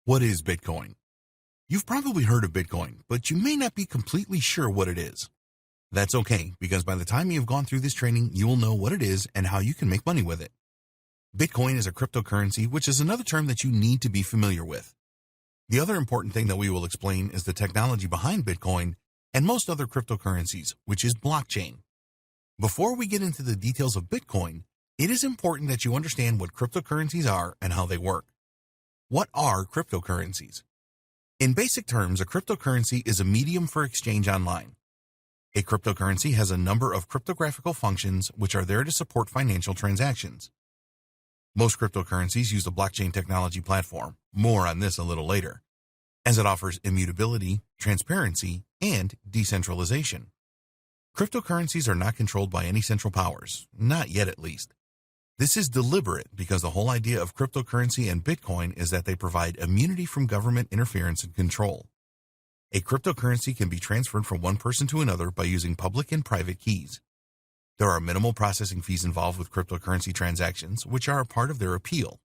What is Bitcoin? You've probably heard of Bitcoin, but you may not be completely sure what it is. That's okay, because by the time you've gone through this training, you will know what it is and how you can make money with it. Bitcoin is a cryptocurrency, which is another term that you need to be familiar with. The other important thing that we will explain is the technology behind Bitcoin and most other cryptocurrencies, which is blockchain. Before we get into the details of Bitcoin, it is important that you understand what cryptocurrencies are and how they work. What are cryptocurrencies? In basic terms, a cryptocurrency is a medium for exchange online. A cryptocurrency has a number of cryptographical functions which are there to support financial transactions. Most cryptocurrencies use the blockchain technology platform, more on this a little later, as it offers immutability, transparency, and decentralization. Cryptocurrencies are not controlled by any central powers, not yet at least. This is deliberate because the whole idea of cryptocurrency and Bitcoin is that they provide immunity from government interference and control. A cryptocurrency can be transferred from one person to another by using public and private keys. There are minimal processing fees involved with cryptocurrency transactions, which are a part of their appeal.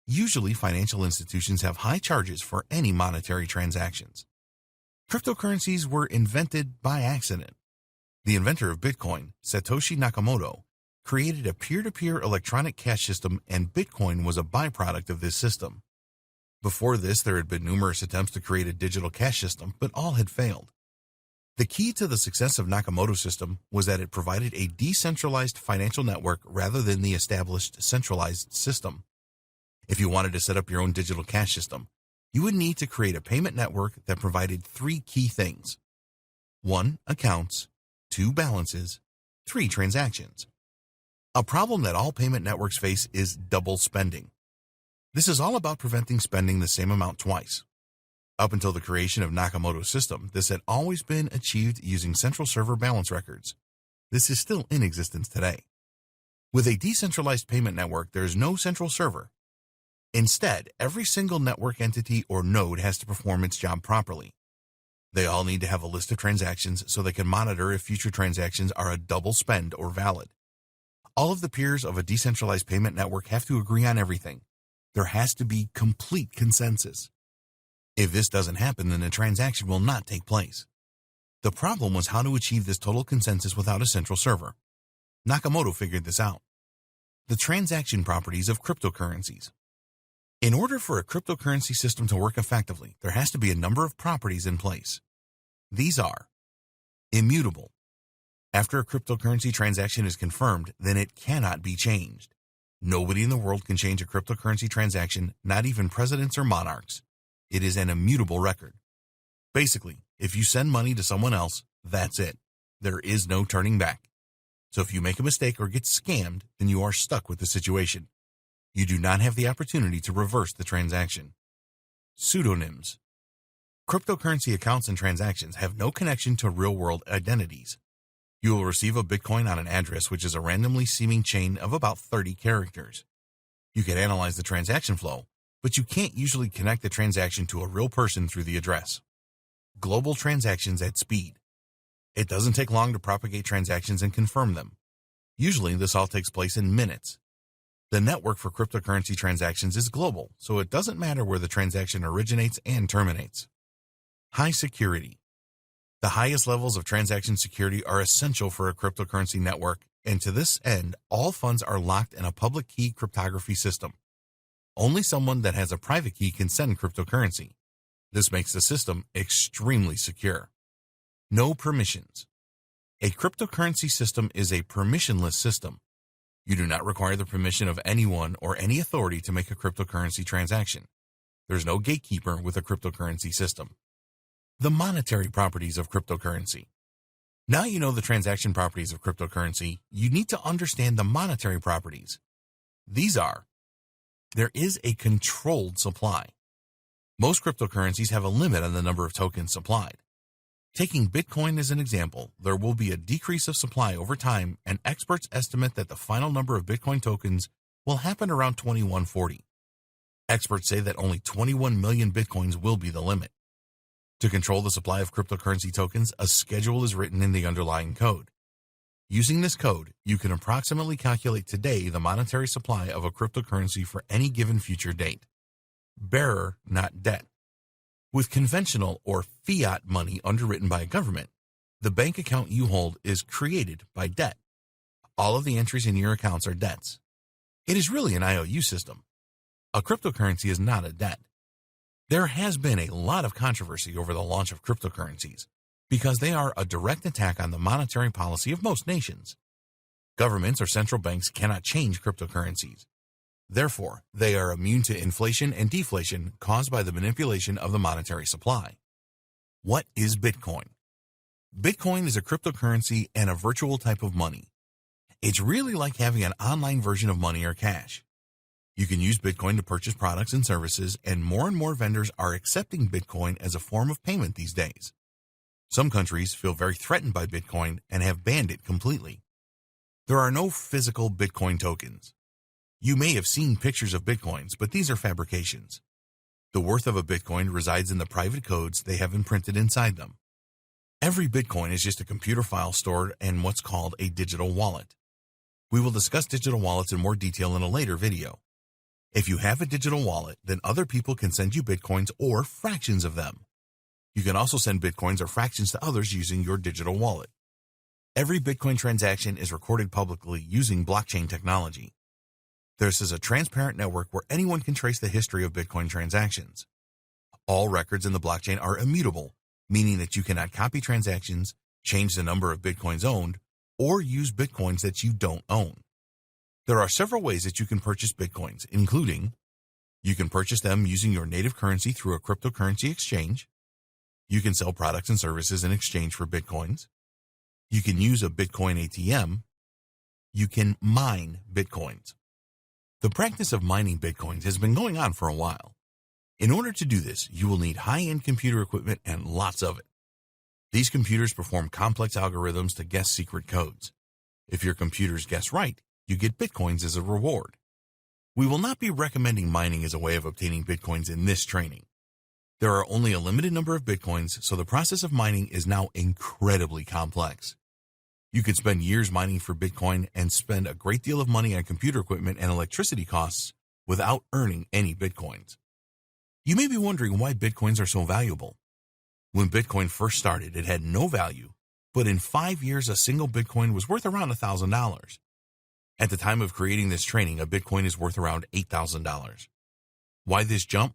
Usually, financial institutions have high charges for any monetary transactions. Cryptocurrencies were invented by accident. The inventor of Bitcoin, Satoshi Nakamoto, created a peer-to-peer electronic cash system, and Bitcoin was a byproduct of this system. Before this, there had been numerous attempts to create a digital cash system, but all had failed. The key to the success of Nakamoto's system was that it provided a decentralized financial network rather than the established centralized system. If you wanted to set up your own digital cash system, you would need to create a payment network that provided three key things. 1. Accounts. 2. Balances. 3. Transactions. A problem that all payment networks face is double spending. This is all about preventing spending the same amount twice. Up until the creation of Nakamoto's system, this had always been achieved using central server balance records. This is still in existence today. With a decentralized payment network, there is no central server. Instead, every single network entity or node has to perform its job properly. They all need to have a list of transactions so they can monitor if future transactions are a double spend or valid. All of the peers of a decentralized payment network have to agree on everything. There has to be complete consensus. If this doesn't happen, then the transaction will not take place. The problem was how to achieve this total consensus without a central server. Nakamoto figured this out. The transaction properties of cryptocurrencies. In order for a cryptocurrency system to work effectively, there has to be a number of properties in place. These are immutable. After a cryptocurrency transaction is confirmed, then it cannot be changed. Nobody in the world can change a cryptocurrency transaction, not even presidents or monarchs. It is an immutable record. Basically, if you send money to someone else, that's it. There is no turning back. So if you make a mistake or get scammed, then you are stuck with the situation. You do not have the opportunity to reverse the transaction. Pseudonyms. Cryptocurrency accounts and transactions have no connection to real-world identities. You will receive a Bitcoin on an address which is a randomly seeming chain of about 30 characters. You can analyze the transaction flow, but you can't usually connect the transaction to a real person through the address. Global transactions at speed. It doesn't take long to propagate transactions and confirm them. Usually, this all takes place in minutes. The network for cryptocurrency transactions is global, so it doesn't matter where the transaction originates and terminates. High security. The highest levels of transaction security are essential for a cryptocurrency network, and to this end, all funds are locked in a public key cryptography system. Only someone that has a private key can send cryptocurrency. This makes the system extremely secure. No permissions. A cryptocurrency system is a permissionless system. You do not require the permission of anyone or any authority to make a cryptocurrency transaction. There's no gatekeeper with a cryptocurrency system. The monetary properties of cryptocurrency. Now you know the transaction properties of cryptocurrency, you need to understand the monetary properties. These are: there is a controlled supply. Most cryptocurrencies have a limit on the number of tokens supplied. Taking Bitcoin as an example, there will be a decrease of supply over time, and experts estimate that the final number of Bitcoin tokens will happen around 2140. Experts say that only 21 million Bitcoins will be the limit. To control the supply of cryptocurrency tokens, a schedule is written in the underlying code. Using this code, you can approximately calculate today the monetary supply of a cryptocurrency for any given future date. bearer, not debt. With conventional or fiat money underwritten by a government, the bank account you hold is created by debt. All of the entries in your accounts are debts. It is really an IOU system. A cryptocurrency is not a debt. There has been a lot of controversy over the launch of cryptocurrencies because they are a direct attack on the monetary policy of most nations. Governments or central banks cannot change cryptocurrencies. Therefore, they are immune to inflation and deflation caused by the manipulation of the monetary supply. What is Bitcoin? Bitcoin is a cryptocurrency and a virtual type of money. It's really like having an online version of money or cash. You can use Bitcoin to purchase products and services, and more vendors are accepting Bitcoin as a form of payment these days. Some countries feel very threatened by Bitcoin and have banned it completely. There are no physical Bitcoin tokens. You may have seen pictures of Bitcoins, but these are fabrications. The worth of a Bitcoin resides in the private codes they have imprinted inside them. Every Bitcoin is just a computer file stored in what's called a digital wallet. We will discuss digital wallets in more detail in a later video. If you have a digital wallet, then other people can send you Bitcoins or fractions of them. You can also send Bitcoins or fractions to others using your digital wallet. Every Bitcoin transaction is recorded publicly using blockchain technology. This is a transparent network where anyone can trace the history of Bitcoin transactions. All records in the blockchain are immutable, meaning that you cannot copy transactions, change the number of Bitcoins owned, or use Bitcoins that you don't own. There are several ways that you can purchase Bitcoins, including you can purchase them using your native currency through a cryptocurrency exchange. You can sell products and services in exchange for Bitcoins. You can use a Bitcoin ATM. You can mine Bitcoins. The practice of mining Bitcoins has been going on for a while. In order to do this, you will need high-end computer equipment and lots of it. These computers perform complex algorithms to guess secret codes. If your computers guess right, you get Bitcoins as a reward. We will not be recommending mining as a way of obtaining Bitcoins in this training. There are only a limited number of Bitcoins, so the process of mining is now incredibly complex. You could spend years mining for Bitcoin and spend a great deal of money on computer equipment and electricity costs without earning any Bitcoins. You may be wondering why Bitcoins are so valuable. When Bitcoin first started, it had no value, but in 5 years, a single Bitcoin was worth around $1,000. At the time of creating this training, a Bitcoin is worth around $8,000. Why this jump?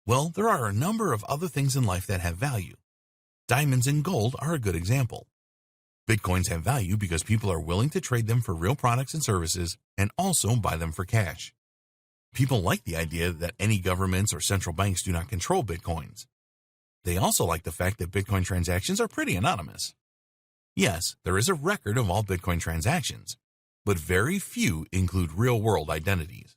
Well, there are a number of other things in life that have value. Diamonds and gold are a good example. Bitcoins have value because people are willing to trade them for real products and services and also buy them for cash. People like the idea that any governments or central banks do not control Bitcoins. They also like the fact that Bitcoin transactions are pretty anonymous. Yes, there is a record of all Bitcoin transactions, but very few include real-world identities.